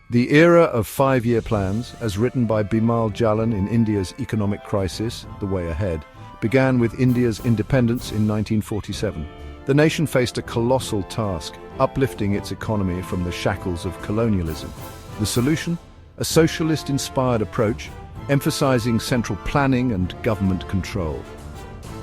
The era of five-year plans, as written by Bimal Jalan in India's Economic Crisis, The Way Ahead, began with India's independence in 1947. The nation faced a colossal task, uplifting its economy from the shackles of colonialism. The solution? A socialist-inspired approach, emphasizing central planning and government control.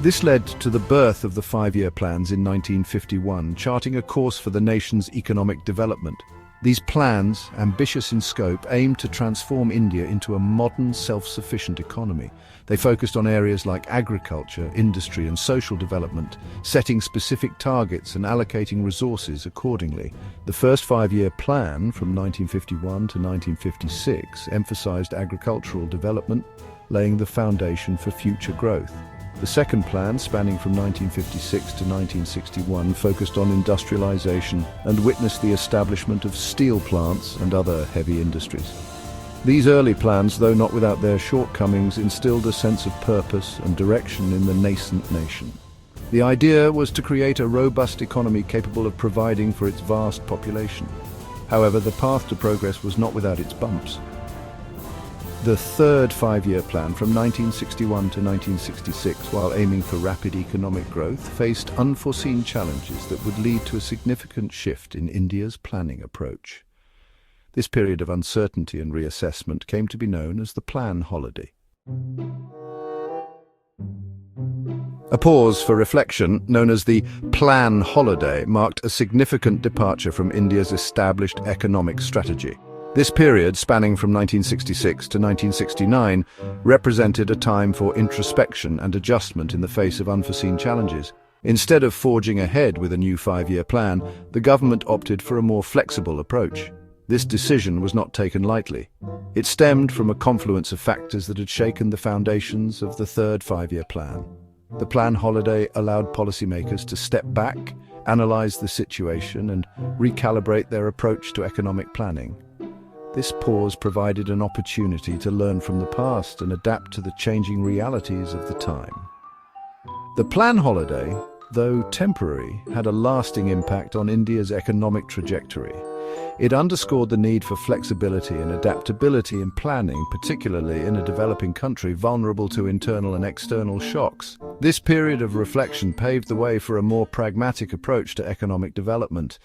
This led to the birth of the five-year plans in 1951, charting a course for the nation's economic development. These plans, ambitious in scope, aimed to transform India into a modern, self-sufficient economy. They focused on areas like agriculture, industry and social development, setting specific targets and allocating resources accordingly. The first five-year plan, from 1951 to 1956, emphasized agricultural development, laying the foundation for future growth. The second plan, spanning from 1956 to 1961, focused on industrialization and witnessed the establishment of steel plants and other heavy industries. These early plans, though not without their shortcomings, instilled a sense of purpose and direction in the nascent nation. The idea was to create a robust economy capable of providing for its vast population. However, the path to progress was not without its bumps. The third five-year plan, from 1961 to 1966, while aiming for rapid economic growth, faced unforeseen challenges that would lead to a significant shift in India's planning approach. This period of uncertainty and reassessment came to be known as the Plan Holiday. A pause for reflection, known as the Plan Holiday, marked a significant departure from India's established economic strategy. This period, spanning from 1966 to 1969, represented a time for introspection and adjustment in the face of unforeseen challenges. Instead of forging ahead with a new five-year plan, the government opted for a more flexible approach. This decision was not taken lightly. It stemmed from a confluence of factors that had shaken the foundations of the third five-year plan. The Plan Holiday allowed policymakers to step back, analyze the situation, and recalibrate their approach to economic planning. This pause provided an opportunity to learn from the past and adapt to the changing realities of the time. The Plan Holiday, though temporary, had a lasting impact on India's economic trajectory. It underscored the need for flexibility and adaptability in planning, particularly in a developing country vulnerable to internal and external shocks. This period of reflection paved the way for a more pragmatic approach to economic development.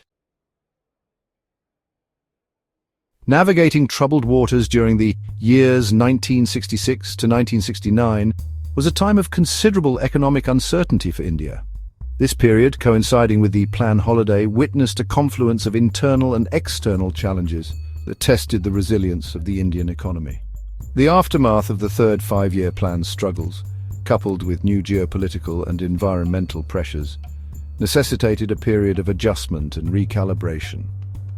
Navigating troubled waters during the years 1966 to 1969 was a time of considerable economic uncertainty for India. This period, coinciding with the Plan Holiday, witnessed a confluence of internal and external challenges that tested the resilience of the Indian economy. The aftermath of the third five-year plan's struggles, coupled with new geopolitical and environmental pressures, necessitated a period of adjustment and recalibration.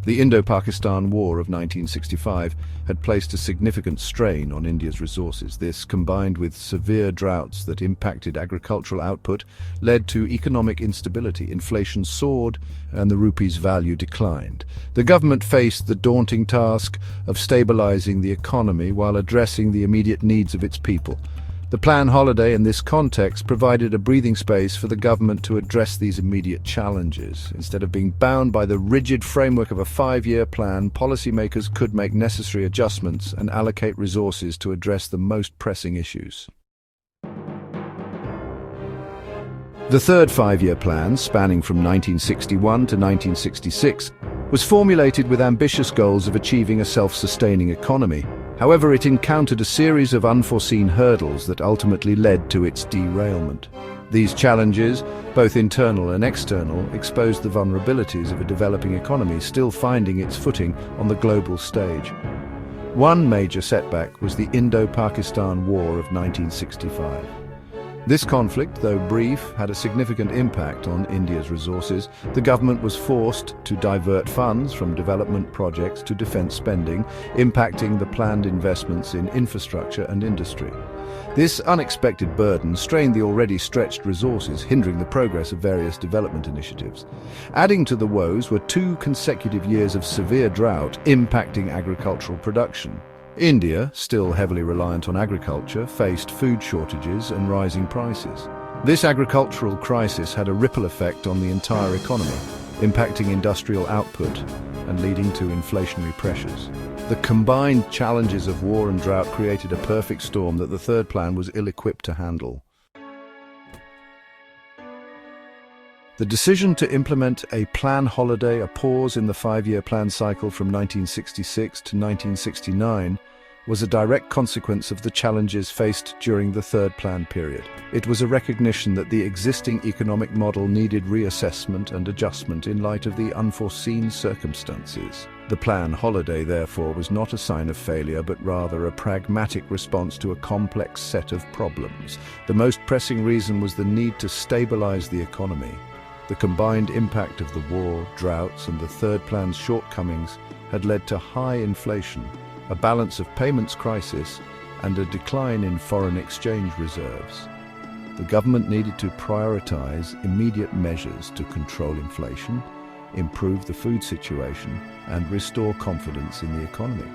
The Indo-Pakistan War of 1965 had placed a significant strain on India's resources. This, combined with severe droughts that impacted agricultural output, led to economic instability. Inflation soared and the rupee's value declined. The government faced the daunting task of stabilizing the economy while addressing the immediate needs of its people. The Plan Holiday, in this context, provided a breathing space for the government to address these immediate challenges. Instead of being bound by the rigid framework of a five-year plan, policymakers could make necessary adjustments and allocate resources to address the most pressing issues. The third five-year plan, spanning from 1961 to 1966, was formulated with ambitious goals of achieving a self-sustaining economy. However, it encountered a series of unforeseen hurdles that ultimately led to its derailment. These challenges, both internal and external, exposed the vulnerabilities of a developing economy still finding its footing on the global stage. One major setback was the Indo-Pakistan War of 1965. This conflict, though brief, had a significant impact on India's resources. The government was forced to divert funds from development projects to defense spending, impacting the planned investments in infrastructure and industry. This unexpected burden strained the already stretched resources, hindering the progress of various development initiatives. Adding to the woes were 2 consecutive years of severe drought impacting agricultural production. India, still heavily reliant on agriculture, faced food shortages and rising prices. This agricultural crisis had a ripple effect on the entire economy, impacting industrial output and leading to inflationary pressures. The combined challenges of war and drought created a perfect storm that the third plan was ill-equipped to handle. The decision to implement a plan holiday, a pause in the 5-year plan cycle from 1966 to 1969, was a direct consequence of the challenges faced during the third plan period. It was a recognition that the existing economic model needed reassessment and adjustment in light of the unforeseen circumstances. The plan holiday, therefore, was not a sign of failure, but rather a pragmatic response to a complex set of problems. The most pressing reason was the need to stabilize the economy. The combined impact of the war, droughts, and the third plan's shortcomings had led to high inflation, a balance of payments crisis, and a decline in foreign exchange reserves. The government needed to prioritize immediate measures to control inflation, improve the food situation, and restore confidence in the economy.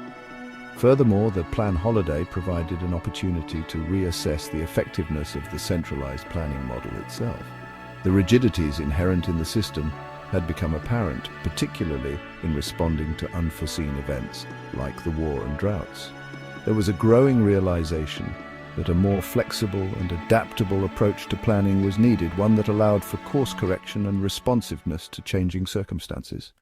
Furthermore, the plan holiday provided an opportunity to reassess the effectiveness of the centralized planning model itself. The rigidities inherent in the system had become apparent, particularly in responding to unforeseen events like the war and droughts. There was a growing realization that a more flexible and adaptable approach to planning was needed, one that allowed for course correction and responsiveness to changing circumstances.